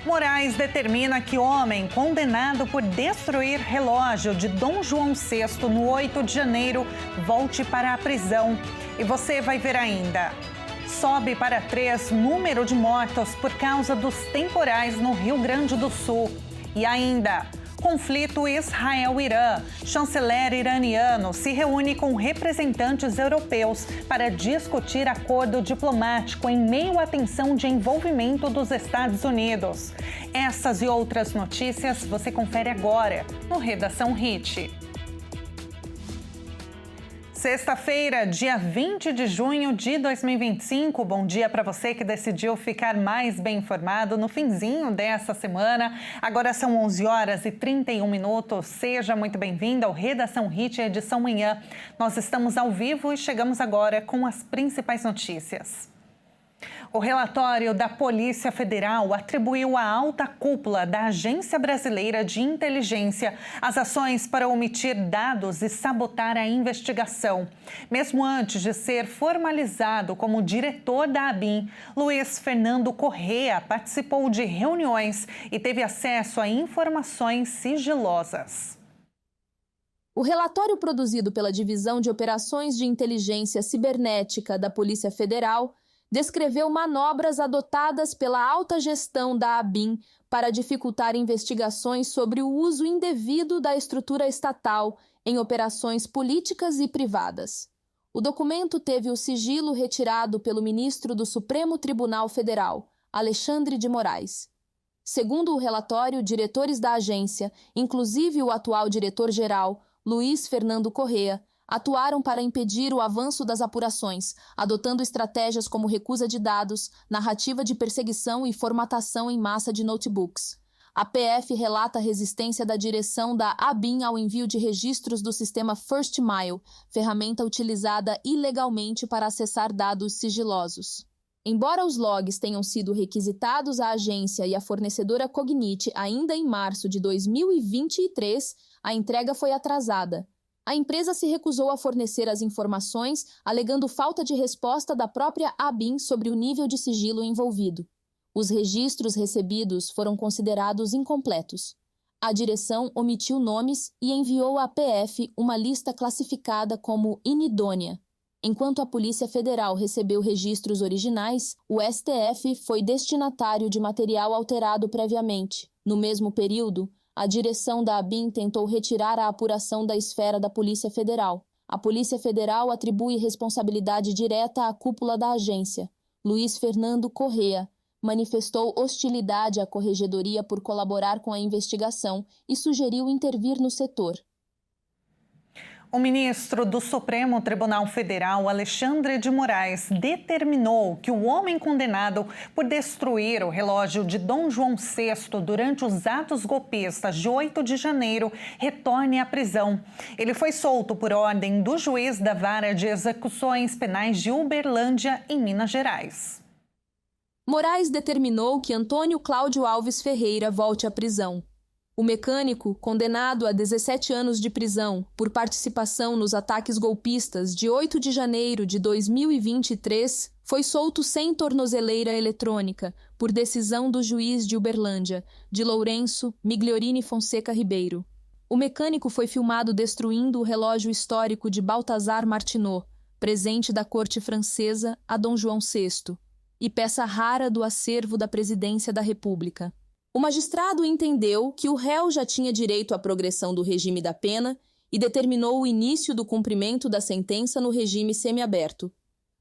Moraes determina que homem condenado por destruir relógio de Dom João VI no 8 de janeiro volte para a prisão. E você vai ver ainda. Sobe para 3 número de mortos por causa dos temporais no Rio Grande do Sul. E ainda, conflito Israel-Irã. Chanceler iraniano se reúne com representantes europeus para discutir acordo diplomático em meio à tensão de envolvimento dos Estados Unidos. Essas e outras notícias você confere agora no Redação Hit. Sexta-feira, dia 20 de junho de 2025. Bom dia para você que decidiu ficar mais bem informado no finzinho dessa semana. Agora são 11 horas e 31 minutos. Seja muito bem-vindo ao Redação Hit, edição manhã. Nós estamos ao vivo e chegamos agora com as principais notícias. O relatório da Polícia Federal atribuiu à alta cúpula da Agência Brasileira de Inteligência as ações para omitir dados e sabotar a investigação. Mesmo antes de ser formalizado como diretor da ABIN, Luiz Fernando Correa participou de reuniões e teve acesso a informações sigilosas. O relatório produzido pela Divisão de Operações de Inteligência Cibernética da Polícia Federal descreveu manobras adotadas pela alta gestão da ABIN para dificultar investigações sobre o uso indevido da estrutura estatal em operações políticas e privadas. O documento teve o sigilo retirado pelo ministro do Supremo Tribunal Federal, Alexandre de Moraes. Segundo o relatório, diretores da agência, inclusive o atual diretor-geral, Luiz Fernando Correa, atuaram para impedir o avanço das apurações, adotando estratégias como recusa de dados, narrativa de perseguição e formatação em massa de notebooks. A PF relata a resistência da direção da ABIN ao envio de registros do sistema First Mile, ferramenta utilizada ilegalmente para acessar dados sigilosos. Embora os logs tenham sido requisitados à agência e à fornecedora Cognite ainda em março de 2023, a entrega foi atrasada. A empresa se recusou a fornecer as informações, alegando falta de resposta da própria ABIN sobre o nível de sigilo envolvido. Os registros recebidos foram considerados incompletos. A direção omitiu nomes e enviou à PF uma lista classificada como inidônea. Enquanto a Polícia Federal recebeu registros originais, o STF foi destinatário de material alterado previamente. No mesmo período, a direção da ABIN tentou retirar a apuração da esfera da Polícia Federal. A Polícia Federal atribui responsabilidade direta à cúpula da agência. Luiz Fernando Correa manifestou hostilidade à Corregedoria por colaborar com a investigação e sugeriu intervir no setor. O ministro do Supremo Tribunal Federal, Alexandre de Moraes, determinou que o homem condenado por destruir o relógio de Dom João VI durante os atos golpistas de 8 de janeiro retorne à prisão. Ele foi solto por ordem do juiz da Vara de Execuções Penais de Uberlândia, em Minas Gerais. Moraes determinou que Antônio Cláudio Alves Ferreira volte à prisão. O mecânico, condenado a 17 anos de prisão por participação nos ataques golpistas de 8 de janeiro de 2023, foi solto sem tornozeleira eletrônica por decisão do juiz de Uberlândia, de Lourenço Migliorini Fonseca Ribeiro. O mecânico foi filmado destruindo o relógio histórico de Balthazar Martinot, presente da corte francesa a Dom João VI, e peça rara do acervo da Presidência da República. O magistrado entendeu que o réu já tinha direito à progressão do regime da pena e determinou o início do cumprimento da sentença no regime semiaberto.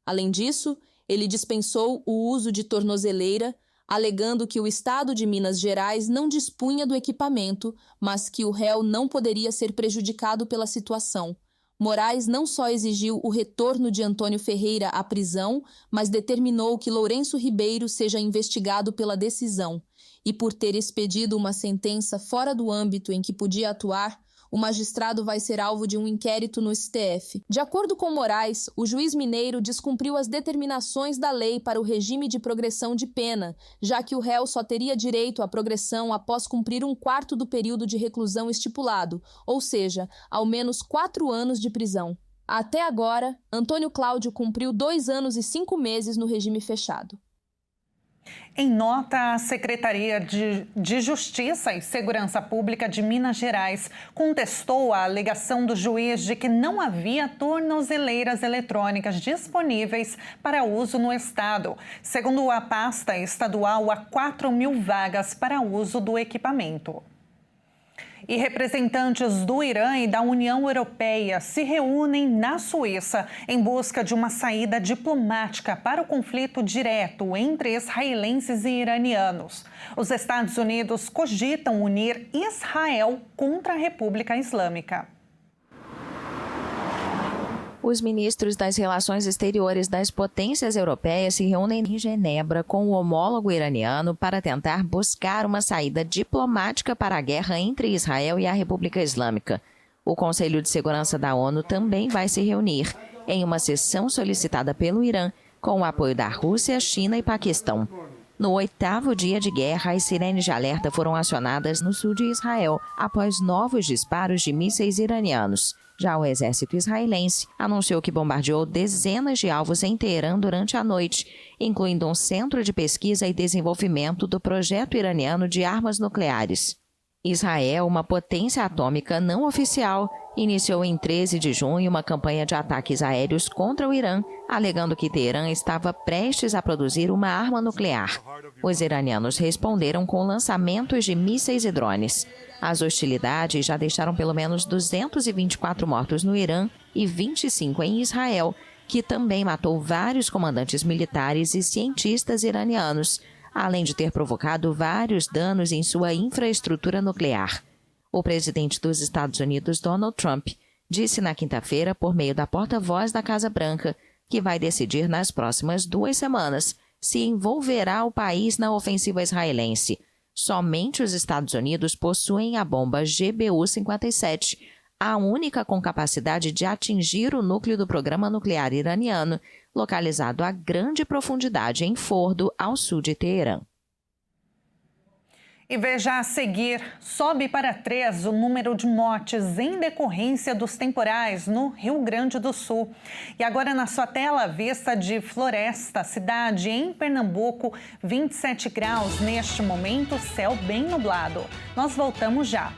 Além disso, ele dispensou o uso de tornozeleira, alegando que o Estado de Minas Gerais não dispunha do equipamento, mas que o réu não poderia ser prejudicado pela situação. Moraes não só exigiu o retorno de Antônio Ferreira à prisão, mas determinou que Lourenço Ribeiro seja investigado pela decisão. E por ter expedido uma sentença fora do âmbito em que podia atuar, o magistrado vai ser alvo de um inquérito no STF. De acordo com Moraes, o juiz mineiro descumpriu as determinações da lei para o regime de progressão de pena, já que o réu só teria direito à progressão após cumprir 1/4 do período de reclusão estipulado, ou seja, ao menos 4 anos de prisão. Até agora, Antônio Cláudio cumpriu 2 anos e 5 meses no regime fechado. Em nota, a Secretaria de Justiça e Segurança Pública de Minas Gerais contestou a alegação do juiz de que não havia tornozeleiras eletrônicas disponíveis para uso no estado. Segundo a pasta estadual, há 4.000 vagas para uso do equipamento. E representantes do Irã e da União Europeia se reúnem na Suíça em busca de uma saída diplomática para o conflito direto entre israelenses e iranianos. Os Estados Unidos cogitam unir Israel contra a República Islâmica. Os ministros das Relações Exteriores das potências europeias se reúnem em Genebra com o homólogo iraniano para tentar buscar uma saída diplomática para a guerra entre Israel e a República Islâmica. O Conselho de Segurança da ONU também vai se reunir em uma sessão solicitada pelo Irã, com o apoio da Rússia, China e Paquistão. No 8º dia de guerra, as sirenes de alerta foram acionadas no sul de Israel após novos disparos de mísseis iranianos. Já o exército israelense anunciou que bombardeou dezenas de alvos em Teherã durante a noite, incluindo um centro de pesquisa e desenvolvimento do projeto iraniano de armas nucleares. Israel, uma potência atômica não oficial, iniciou em 13 de junho uma campanha de ataques aéreos contra o Irã, alegando que Teherã estava prestes a produzir uma arma nuclear. Os iranianos responderam com lançamentos de mísseis e drones. As hostilidades já deixaram pelo menos 224 mortos no Irã e 25 em Israel, que também matou vários comandantes militares e cientistas iranianos, além de ter provocado vários danos em sua infraestrutura nuclear. O presidente dos Estados Unidos, Donald Trump, disse na quinta-feira, por meio da porta-voz da Casa Branca, que vai decidir nas próximas 2 semanas se envolverá o país na ofensiva israelense. Somente os Estados Unidos possuem a bomba GBU-57, a única com capacidade de atingir o núcleo do programa nuclear iraniano, localizado a grande profundidade em Fordo, ao sul de Teherã. E veja a seguir, sobe para 3 o número de mortes em decorrência dos temporais no Rio Grande do Sul. E agora na sua tela, vista de Floresta, cidade em Pernambuco, 27 graus neste momento, céu bem nublado. Nós voltamos já.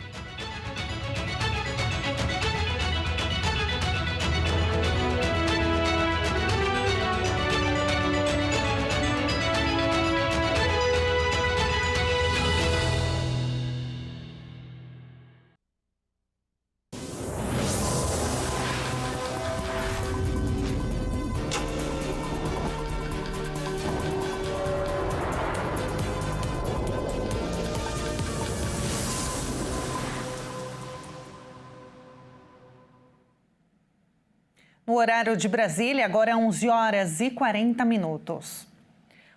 No horário de Brasília, agora 11 horas e 40 minutos.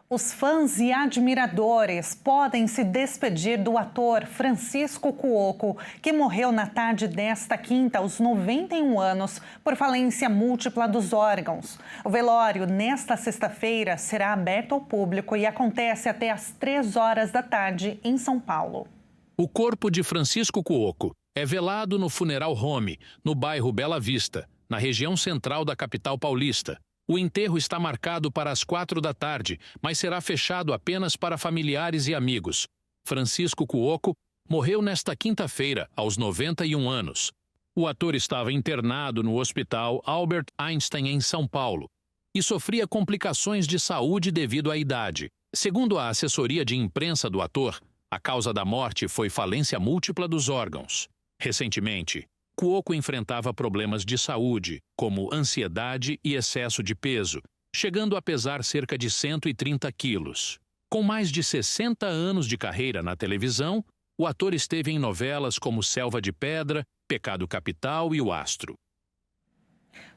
Os fãs e admiradores podem se despedir do ator Francisco Cuoco, que morreu na tarde desta quinta, aos 91 anos, por falência múltipla dos órgãos. O velório, nesta sexta-feira, será aberto ao público e acontece até às 3 horas da tarde, em São Paulo. O corpo de Francisco Cuoco é velado no Funeral Home, no bairro Bela Vista, na região central da capital paulista. O enterro está marcado para as 4 da tarde, mas será fechado apenas para familiares e amigos. Francisco Cuoco morreu nesta quinta-feira, aos 91 anos. O ator estava internado no Hospital Albert Einstein, em São Paulo, e sofria complicações de saúde devido à idade. Segundo a assessoria de imprensa do ator, a causa da morte foi falência múltipla dos órgãos. Recentemente, Cuoco enfrentava problemas de saúde, como ansiedade e excesso de peso, chegando a pesar cerca de 130 quilos. Com mais de 60 anos de carreira na televisão, o ator esteve em novelas como Selva de Pedra, Pecado Capital e O Astro.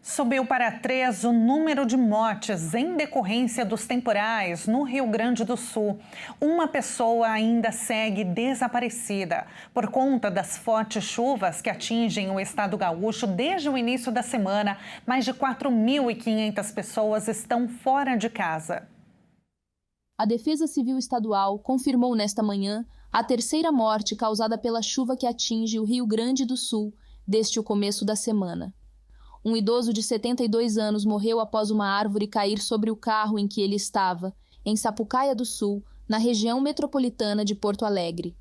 Subiu para 3 o número de mortes em decorrência dos temporais no Rio Grande do Sul. Uma pessoa ainda segue desaparecida. Por conta das fortes chuvas que atingem o estado gaúcho desde o início da semana, mais de 4.500 pessoas estão fora de casa. A Defesa Civil Estadual confirmou nesta manhã a 3ª morte causada pela chuva que atinge o Rio Grande do Sul desde o começo da semana. Um idoso de 72 anos morreu após uma árvore cair sobre o carro em que ele estava em Sapucaia do Sul, na região metropolitana de Porto Alegre.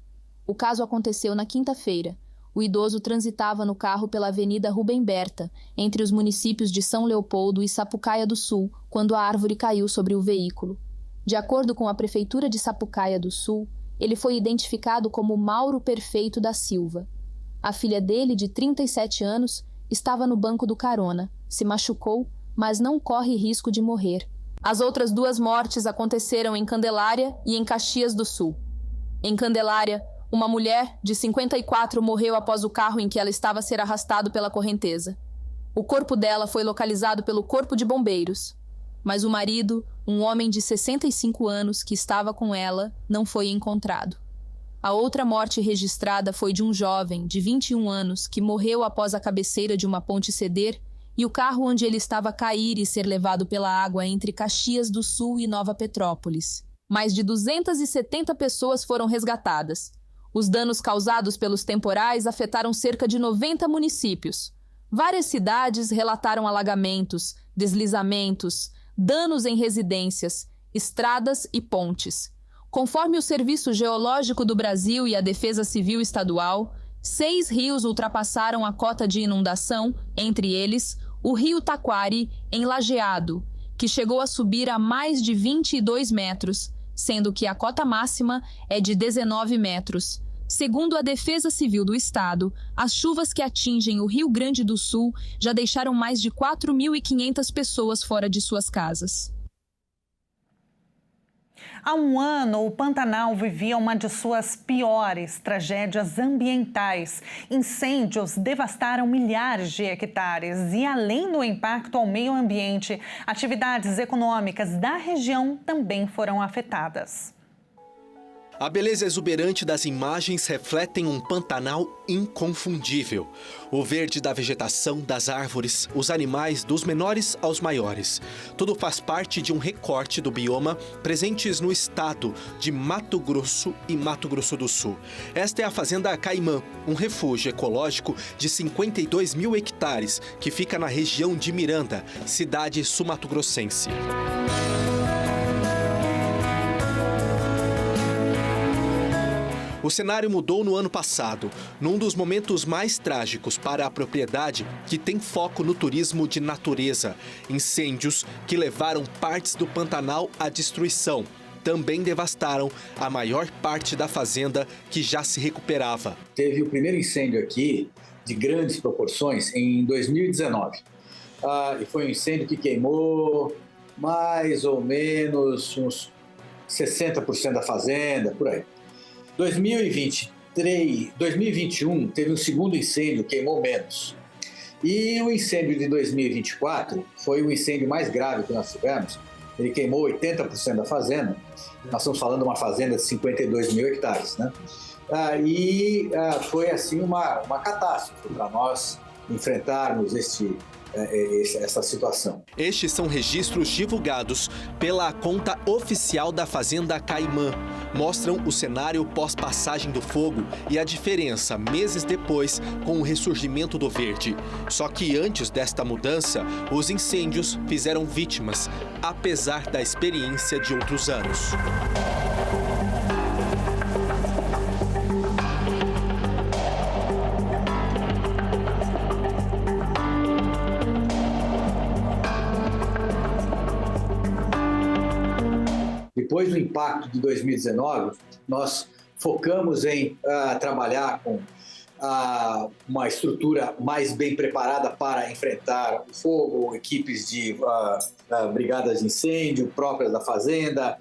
O caso aconteceu na quinta-feira. O idoso transitava no carro pela Avenida Rubem Berta, entre os municípios de São Leopoldo e Sapucaia do Sul, quando a árvore caiu sobre o veículo. De acordo com a Prefeitura de Sapucaia do Sul, ele foi identificado como Mauro Perfeito da Silva. A filha dele, de 37 anos, estava no banco do carona, se machucou, mas não corre risco de morrer. As outras 2 mortes aconteceram em Candelária e em Caxias do Sul. Em Candelária, uma mulher de 54 morreu após o carro em que ela estava a ser arrastado pela correnteza. O corpo dela foi localizado pelo Corpo de Bombeiros, mas o marido, um homem de 65 anos que estava com ela, não foi encontrado. A outra morte registrada foi de um jovem de 21 anos que morreu após a cabeceira de uma ponte ceder e o carro onde ele estava cair e ser levado pela água entre Caxias do Sul e Nova Petrópolis. Mais de 270 pessoas foram resgatadas. Os danos causados pelos temporais afetaram cerca de 90 municípios. Várias cidades relataram alagamentos, deslizamentos, danos em residências, estradas e pontes. Conforme o Serviço Geológico do Brasil e a Defesa Civil Estadual, 6 rios ultrapassaram a cota de inundação, entre eles o Rio Taquari, em Lajeado, que chegou a subir a mais de 22 metros, sendo que a cota máxima é de 19 metros. Segundo a Defesa Civil do Estado, as chuvas que atingem o Rio Grande do Sul já deixaram mais de 4.500 pessoas fora de suas casas. Há um ano, o Pantanal vivia uma de suas piores tragédias ambientais. Incêndios devastaram milhares de hectares e, além do impacto ao meio ambiente, atividades econômicas da região também foram afetadas. A beleza exuberante das imagens refletem um Pantanal inconfundível. O verde da vegetação, das árvores, os animais, dos menores aos maiores. Tudo faz parte de um recorte do bioma presentes no estado de Mato Grosso e Mato Grosso do Sul. Esta é a Fazenda Caimã, um refúgio ecológico de 52 mil hectares que fica na região de Miranda, cidade sul-mato-grossense. O cenário mudou no ano passado, num dos momentos mais trágicos para a propriedade que tem foco no turismo de natureza. Incêndios que levaram partes do Pantanal à destruição. Também devastaram a maior parte da fazenda que já se recuperava. Teve o primeiro incêndio aqui, de grandes proporções, em 2019. E foi um incêndio que queimou mais ou menos uns 60% da fazenda, por aí. 2021 teve um segundo incêndio, queimou menos. E o incêndio de 2024 foi o incêndio mais grave que nós tivemos. Ele queimou 80% da fazenda. Nós estamos falando de uma fazenda de 52 mil hectares, né? Foi assim uma catástrofe para nós enfrentarmos essa situação. Estes são registros divulgados pela conta oficial da Fazenda Caimã. Mostram o cenário pós-passagem do fogo e a diferença meses depois com o ressurgimento do verde. Só que antes desta mudança, os incêndios fizeram vítimas, apesar da experiência de outros anos. Depois do impacto de 2019, nós focamos em trabalhar com uma estrutura mais bem preparada para enfrentar o fogo, equipes de brigadas de incêndio próprias da fazenda,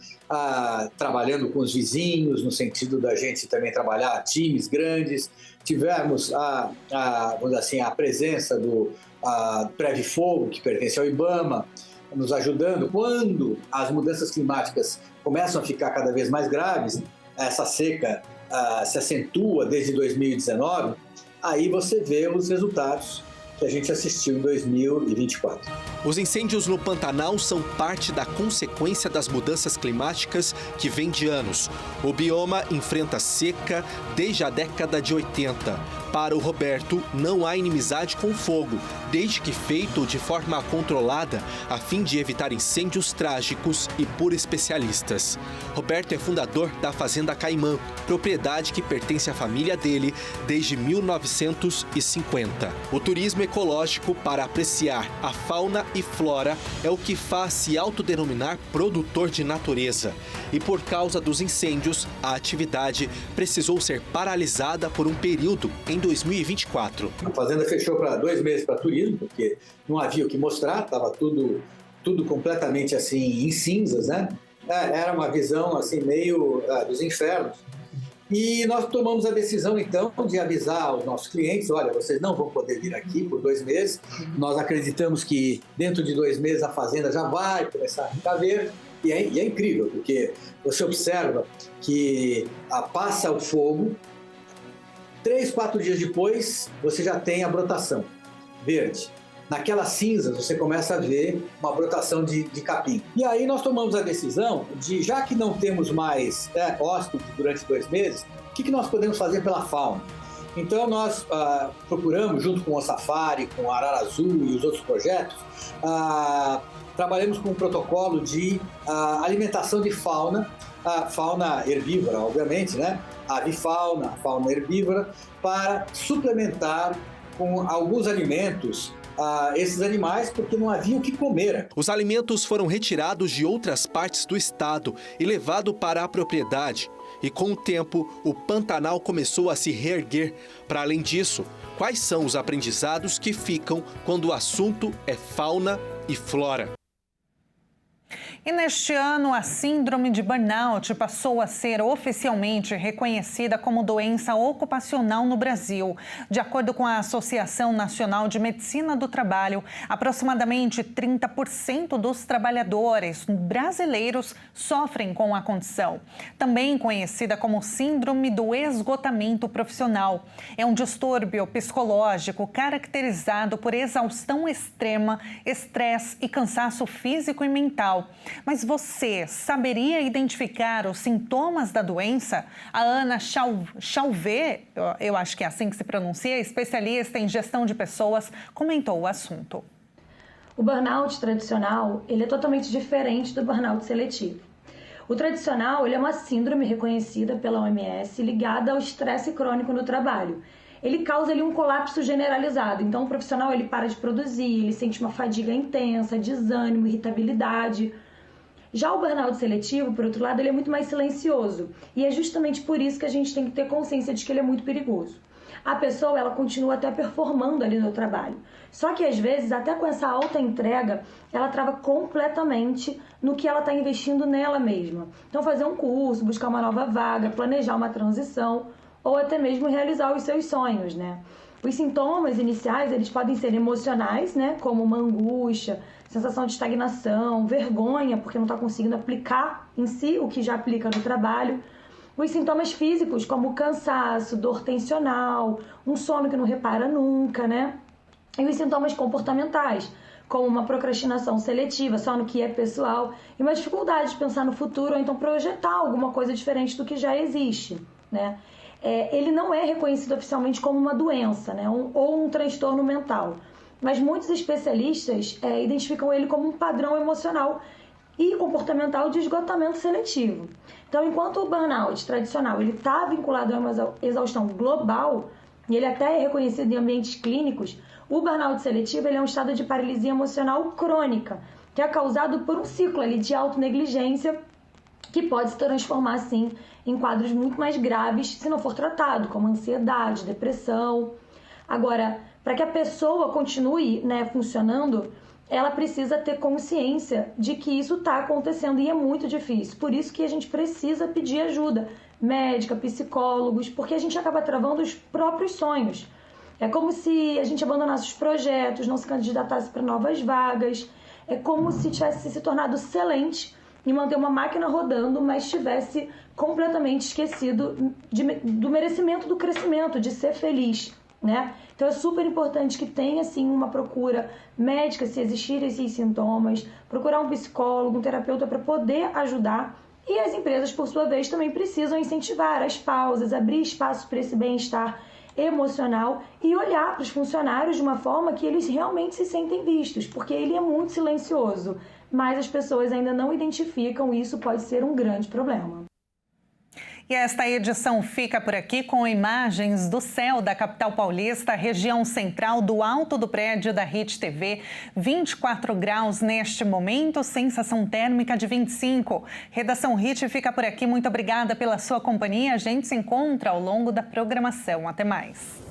trabalhando com os vizinhos, no sentido da gente também trabalhar times grandes. Tivemos vamos dizer assim, a presença do Preve Fogo, que pertence ao IBAMA, nos ajudando. Quando as mudanças climáticas começam a ficar cada vez mais graves, essa seca se acentua desde 2019, aí você vê os resultados que a gente assistiu em 2024. Os incêndios no Pantanal são parte da consequência das mudanças climáticas que vêm de anos. O bioma enfrenta seca desde a década de 80. Para o Roberto, não há inimizade com o fogo, desde que feito de forma controlada, a fim de evitar incêndios trágicos e por especialistas. Roberto é fundador da Fazenda Caimã, propriedade que pertence à família dele desde 1950. O turismo ecológico para apreciar a fauna e flora é o que faz se autodenominar produtor de natureza. E por causa dos incêndios, a atividade precisou ser paralisada por um período em 2024. A fazenda fechou para 2 meses para turismo, porque não havia o que mostrar, estava tudo completamente assim em cinzas, né? Era uma visão assim meio dos infernos. E nós tomamos a decisão então de avisar aos nossos clientes: olha, vocês não vão poder vir aqui por 2 meses. Nós acreditamos que dentro de 2 meses a fazenda já vai começar a ficar verde. E é incrível, porque você observa que passa o fogo, 3, 4 dias depois, você já tem a brotação verde. Naquelas cinzas, você começa a ver uma brotação de capim. E aí nós tomamos a decisão de, já que não temos mais hóspedes durante 2 meses, o que nós podemos fazer pela fauna? Então nós procuramos, junto com o Safari, com o Arara Azul e os outros projetos, trabalhamos com um protocolo de alimentação de fauna, fauna herbívora, obviamente, né? Avifauna, fauna herbívora, para suplementar com alguns alimentos esses animais, porque não havia o que comer. Os alimentos foram retirados de outras partes do estado e levados para a propriedade. E com o tempo, o Pantanal começou a se reerguer. Para além disso, quais são os aprendizados que ficam quando o assunto é fauna e flora? E neste ano, a síndrome de burnout passou a ser oficialmente reconhecida como doença ocupacional no Brasil. De acordo com a Associação Nacional de Medicina do Trabalho, aproximadamente 30% dos trabalhadores brasileiros sofrem com a condição. Também conhecida como síndrome do esgotamento profissional. É um distúrbio psicológico caracterizado por exaustão extrema, estresse e cansaço físico e mental. Mas você saberia identificar os sintomas da doença? A Ana Chauvet, eu acho que é assim que se pronuncia, especialista em gestão de pessoas, comentou o assunto. O burnout tradicional, ele é totalmente diferente do burnout seletivo. O tradicional, ele é uma síndrome reconhecida pela OMS ligada ao estresse crônico no trabalho. Ele causa ali um colapso generalizado. Então, o profissional ele para de produzir, ele sente uma fadiga intensa, desânimo, irritabilidade. Já o burnout seletivo, por outro lado, ele é muito mais silencioso. E é justamente por isso que a gente tem que ter consciência de que ele é muito perigoso. A pessoa, ela continua até performando ali no trabalho. Só que, às vezes, até com essa alta entrega, ela trava completamente no que ela está investindo nela mesma. Então, fazer um curso, buscar uma nova vaga, planejar uma transição ou até mesmo realizar os seus sonhos, né? Os sintomas iniciais, eles podem ser emocionais, né? Como uma angústia, sensação de estagnação, vergonha, porque não está conseguindo aplicar em si o que já aplica no trabalho. Os sintomas físicos, como cansaço, dor tensional, um sono que não repara nunca, né? E os sintomas comportamentais, como uma procrastinação seletiva, só no que é pessoal, e uma dificuldade de pensar no futuro ou então projetar alguma coisa diferente do que já existe, né? Ele não é reconhecido oficialmente como uma doença, né? Ou um transtorno mental. Mas muitos especialistas identificam ele como um padrão emocional e comportamental de esgotamento seletivo. Então, enquanto o burnout tradicional está vinculado a uma exaustão global, e ele até é reconhecido em ambientes clínicos, o burnout seletivo ele é um estado de paralisia emocional crônica, que é causado por um ciclo ali de autonegligência que pode se transformar, assim, em quadros muito mais graves se não for tratado, como ansiedade, depressão. Agora, para que a pessoa continue, né, funcionando, ela precisa ter consciência de que isso está acontecendo e é muito difícil. Por isso que a gente precisa pedir ajuda médica, psicólogos, porque a gente acaba travando os próprios sonhos. É como se a gente abandonasse os projetos, não se candidatasse para novas vagas. É como se tivesse se tornado excelente e manter uma máquina rodando, mas tivesse completamente esquecido do merecimento do crescimento, de ser feliz, né? Então é super importante que tenha, sim, uma procura médica, se existirem esses sintomas, procurar um psicólogo, um terapeuta para poder ajudar. E as empresas, por sua vez, também precisam incentivar as pausas, abrir espaço para esse bem-estar emocional e olhar para os funcionários de uma forma que eles realmente se sentem vistos, porque ele é muito silencioso, mas as pessoas ainda não identificam e isso pode ser um grande problema. E esta edição fica por aqui com imagens do céu da capital paulista, região central do alto do prédio da Hit TV. 24 graus neste momento, sensação térmica de 25. Redação Hit fica por aqui. Muito obrigada pela sua companhia. A gente se encontra ao longo da programação. Até mais.